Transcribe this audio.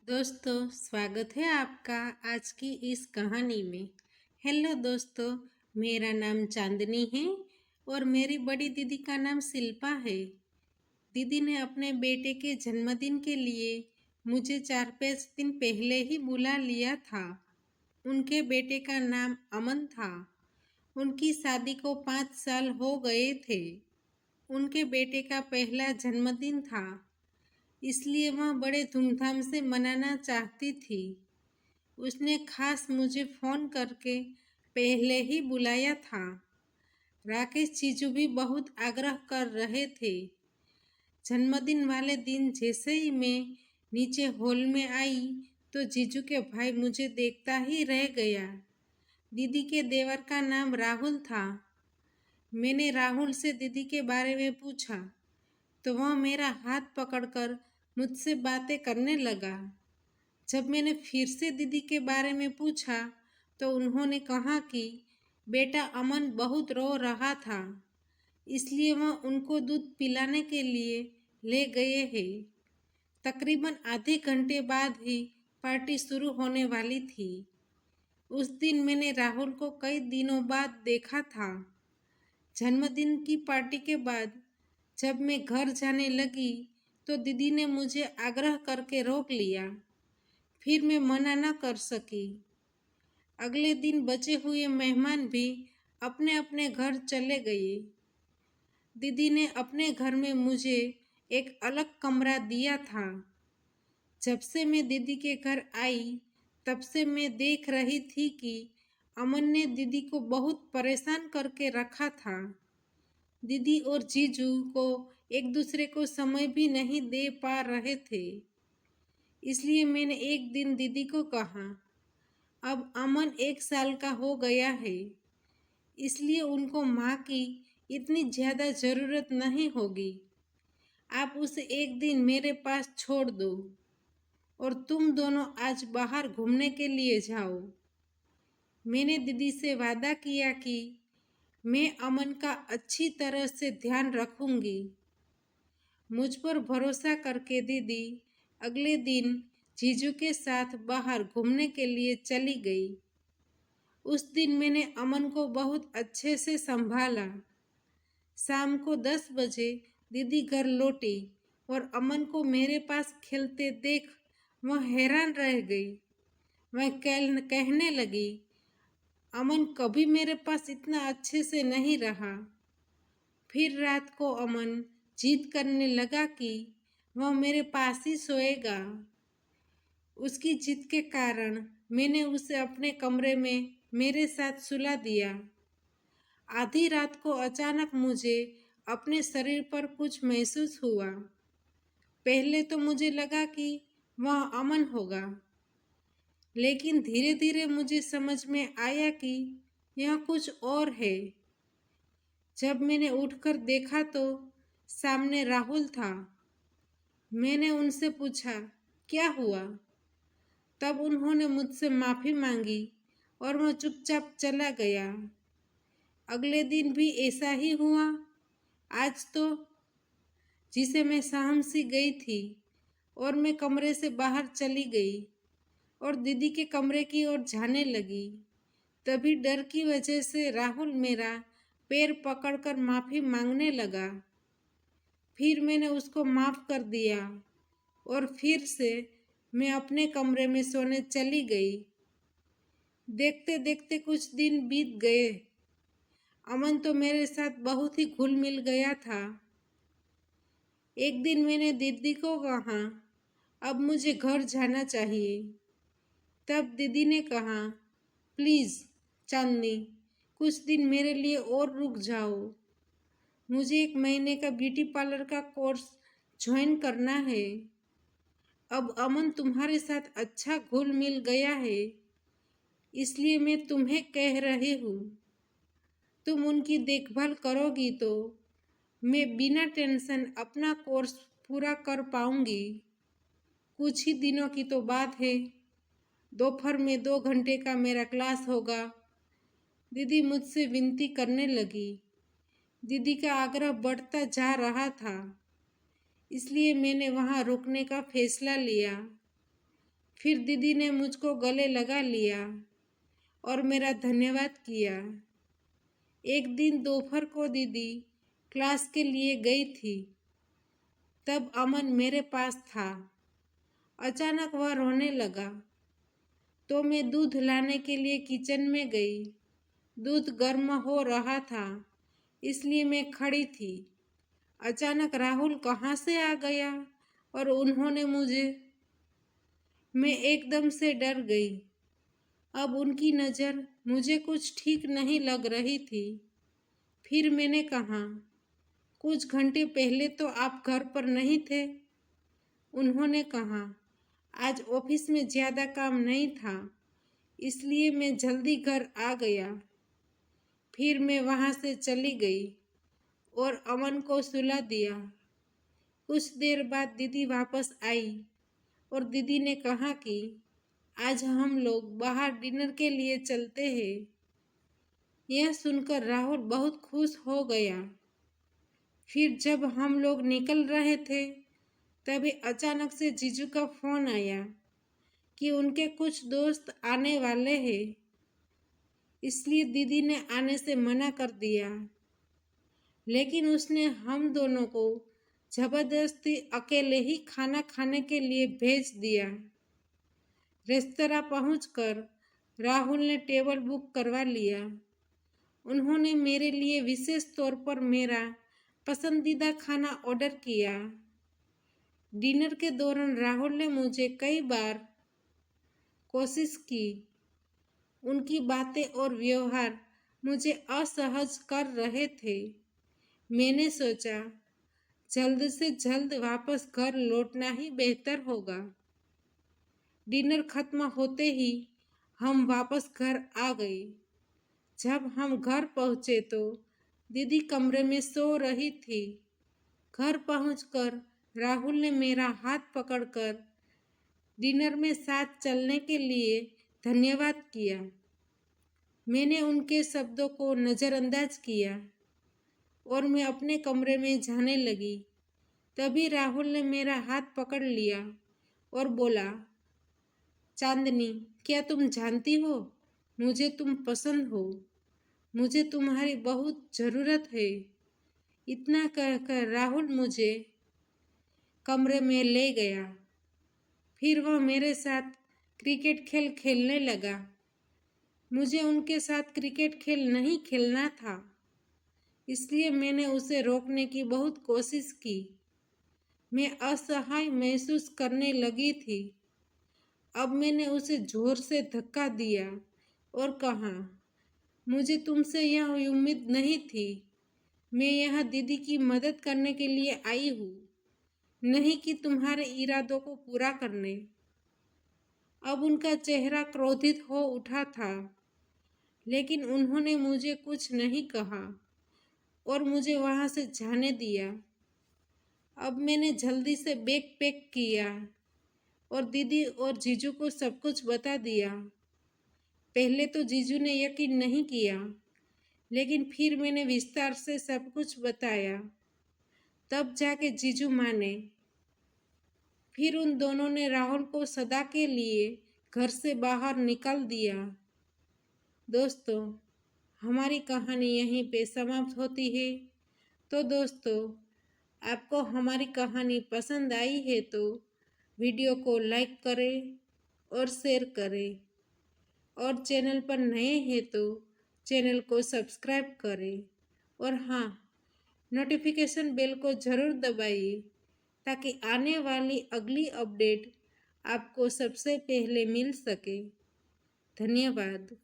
दोस्तों, स्वागत है आपका आज की इस कहानी में। हेलो दोस्तों, मेरा नाम चांदनी है और मेरी बड़ी दीदी का नाम शिल्पा है। दीदी ने अपने बेटे के जन्मदिन के लिए मुझे 4-5 दिन पहले ही बुला लिया था। उनके बेटे का नाम अमन था। उनकी शादी को 5 साल हो गए थे। उनके बेटे का पहला जन्मदिन था, इसलिए वह बड़े धूमधाम से मनाना चाहती थी। उसने खास मुझे फ़ोन करके पहले ही बुलाया था। राकेश जीजू भी बहुत आग्रह कर रहे थे। जन्मदिन वाले दिन जैसे ही मैं नीचे हॉल में आई तो जीजू के भाई मुझे देखता ही रह गया। दीदी के देवर का नाम राहुल था। मैंने राहुल से दीदी के बारे में पूछा तो वह मेरा हाथ पकड़कर मुझसे बातें करने लगा। जब मैंने फिर से दीदी के बारे में पूछा तो उन्होंने कहा कि बेटा अमन बहुत रो रहा था, इसलिए वह उनको दूध पिलाने के लिए ले गए हैं। तकरीबन आधे घंटे बाद ही पार्टी शुरू होने वाली थी। उस दिन मैंने राहुल को कई दिनों बाद देखा था। जन्मदिन की पार्टी के बाद जब मैं घर जाने लगी तो दीदी ने मुझे आग्रह करके रोक लिया। फिर मैं मना न कर सकी। अगले दिन बचे हुए मेहमान भी अपने अपने घर चले गए। दीदी ने अपने घर में मुझे एक अलग कमरा दिया था। जब से मैं दीदी के घर आई तब से मैं देख रही थी कि अमन ने दीदी को बहुत परेशान करके रखा था। दीदी और जीजू को एक दूसरे को समय भी नहीं दे पा रहे थे। इसलिए मैंने एक दिन दीदी को कहा, अब अमन 1 साल का हो गया है, इसलिए उनको माँ की इतनी ज़्यादा ज़रूरत नहीं होगी। आप उसे एक दिन मेरे पास छोड़ दो और तुम दोनों आज बाहर घूमने के लिए जाओ। मैंने दीदी से वादा किया कि मैं अमन का अच्छी तरह से ध्यान रखूंगी। मुझ पर भरोसा करके दीदी अगले दिन जीजू के साथ बाहर घूमने के लिए चली गई। उस दिन मैंने अमन को बहुत अच्छे से संभाला। शाम को 10 बजे दीदी घर लौटी और अमन को मेरे पास खेलते देख वह हैरान रह गई। वह कहने लगी, अमन कभी मेरे पास इतना अच्छे से नहीं रहा। फिर रात को अमन जिद करने लगा कि वह मेरे पास ही सोएगा। उसकी जिद के कारण मैंने उसे अपने कमरे में मेरे साथ सुला दिया। आधी रात को अचानक मुझे अपने शरीर पर कुछ महसूस हुआ। पहले तो मुझे लगा कि वह अमन होगा, लेकिन धीरे धीरे मुझे समझ में आया कि यह कुछ और है। जब मैंने उठकर देखा तो सामने राहुल था। मैंने उनसे पूछा, क्या हुआ? तब उन्होंने मुझसे माफ़ी मांगी और वह चुपचाप चला गया। अगले दिन भी ऐसा ही हुआ। आज तो जिसे मैं सहम सी गई थी और मैं कमरे से बाहर चली गई और दीदी के कमरे की ओर जाने लगी। तभी डर की वजह से राहुल मेरा पैर पकड़कर माफ़ी मांगने लगा। फिर मैंने उसको माफ़ कर दिया और फिर से मैं अपने कमरे में सोने चली गई। देखते देखते कुछ दिन बीत गए। अमन तो मेरे साथ बहुत ही घुल मिल गया था। एक दिन मैंने दीदी को कहा, अब मुझे घर जाना चाहिए। तब दीदी ने कहा, प्लीज़ चांदनी, कुछ दिन मेरे लिए और रुक जाओ। मुझे 1 महीने का ब्यूटी पार्लर का कोर्स ज्वाइन करना है। अब अमन तुम्हारे साथ अच्छा घुल मिल गया है, इसलिए मैं तुम्हें कह रही हूँ, तुम उनकी देखभाल करोगी तो मैं बिना टेंशन अपना कोर्स पूरा कर पाऊँगी। कुछ ही दिनों की तो बात है, दोपहर में 2 घंटे का मेरा क्लास होगा। दीदी मुझसे विनती करने लगी। दीदी का आग्रह बढ़ता जा रहा था, इसलिए मैंने वहाँ रुकने का फैसला लिया। फिर दीदी ने मुझको गले लगा लिया और मेरा धन्यवाद किया। एक दिन दोपहर को दीदी क्लास के लिए गई थी, तब अमन मेरे पास था। अचानक वह रोने लगा, तो मैं दूध लाने के लिए किचन में गई। दूध गर्म हो रहा था, इसलिए मैं खड़ी थी। अचानक राहुल कहाँ से आ गया और उन्होंने मुझे, मैं एकदम से डर गई। अब उनकी नज़र मुझे कुछ ठीक नहीं लग रही थी। फिर मैंने कहा, कुछ घंटे पहले तो आप घर पर नहीं थे। उन्होंने कहा, आज ऑफिस में ज़्यादा काम नहीं था, इसलिए मैं जल्दी घर आ गया। फिर मैं वहाँ से चली गई और अमन को सुला दिया। कुछ देर बाद दीदी वापस आई और दीदी ने कहा कि आज हम लोग बाहर डिनर के लिए चलते हैं। यह सुनकर राहुल बहुत खुश हो गया। फिर जब हम लोग निकल रहे थे, तभी अचानक से जीजू का फ़ोन आया कि उनके कुछ दोस्त आने वाले हैं, इसलिए दीदी ने आने से मना कर दिया। लेकिन उसने हम दोनों को ज़बरदस्ती अकेले ही खाना खाने के लिए भेज दिया। रेस्तरां पहुंचकर राहुल ने टेबल बुक करवा लिया। उन्होंने मेरे लिए विशेष तौर पर मेरा पसंदीदा खाना ऑर्डर किया। डिनर के दौरान राहुल ने मुझे कई बार कोशिश की। उनकी बातें और व्यवहार मुझे असहज कर रहे थे। मैंने सोचा, जल्द से जल्द वापस घर लौटना ही बेहतर होगा। डिनर खत्म होते ही हम वापस घर आ गए। जब हम घर पहुँचे तो दीदी कमरे में सो रही थी। घर पहुंचकर राहुल ने मेरा हाथ पकड़कर डिनर में साथ चलने के लिए धन्यवाद किया। मैंने उनके शब्दों को नज़रअंदाज किया और मैं अपने कमरे में जाने लगी। तभी राहुल ने मेरा हाथ पकड़ लिया और बोला, चांदनी, क्या तुम जानती हो, मुझे तुम पसंद हो। मुझे तुम्हारी बहुत ज़रूरत है। इतना कहकर राहुल मुझे कमरे में ले गया। फिर वह मेरे साथ क्रिकेट खेल खेलने लगा। मुझे उनके साथ क्रिकेट खेल नहीं खेलना था, इसलिए मैंने उसे रोकने की बहुत कोशिश की। मैं असहाय महसूस करने लगी थी। अब मैंने उसे ज़ोर से धक्का दिया और कहा, मुझे तुमसे यह उम्मीद नहीं थी। मैं यहाँ दीदी की मदद करने के लिए आई हूँ, नहीं कि तुम्हारे इरादों को पूरा करने। अब उनका चेहरा क्रोधित हो उठा था, लेकिन उन्होंने मुझे कुछ नहीं कहा और मुझे वहाँ से जाने दिया। अब मैंने जल्दी से बैग पैक किया और दीदी और जीजू को सब कुछ बता दिया। पहले तो जीजू ने यकीन नहीं किया, लेकिन फिर मैंने विस्तार से सब कुछ बताया, तब जाके जीजू माने। फिर उन दोनों ने राहुल को सदा के लिए घर से बाहर निकाल दिया। दोस्तों, हमारी कहानी यहीं पे समाप्त होती है। तो दोस्तों, आपको हमारी कहानी पसंद आई है तो वीडियो को लाइक करें और शेयर करें, और चैनल पर नए हैं तो चैनल को सब्सक्राइब करें, और हाँ, नोटिफिकेशन बेल को ज़रूर दबाइए ताकि आने वाली अगली अपडेट आपको सबसे पहले मिल सके। धन्यवाद।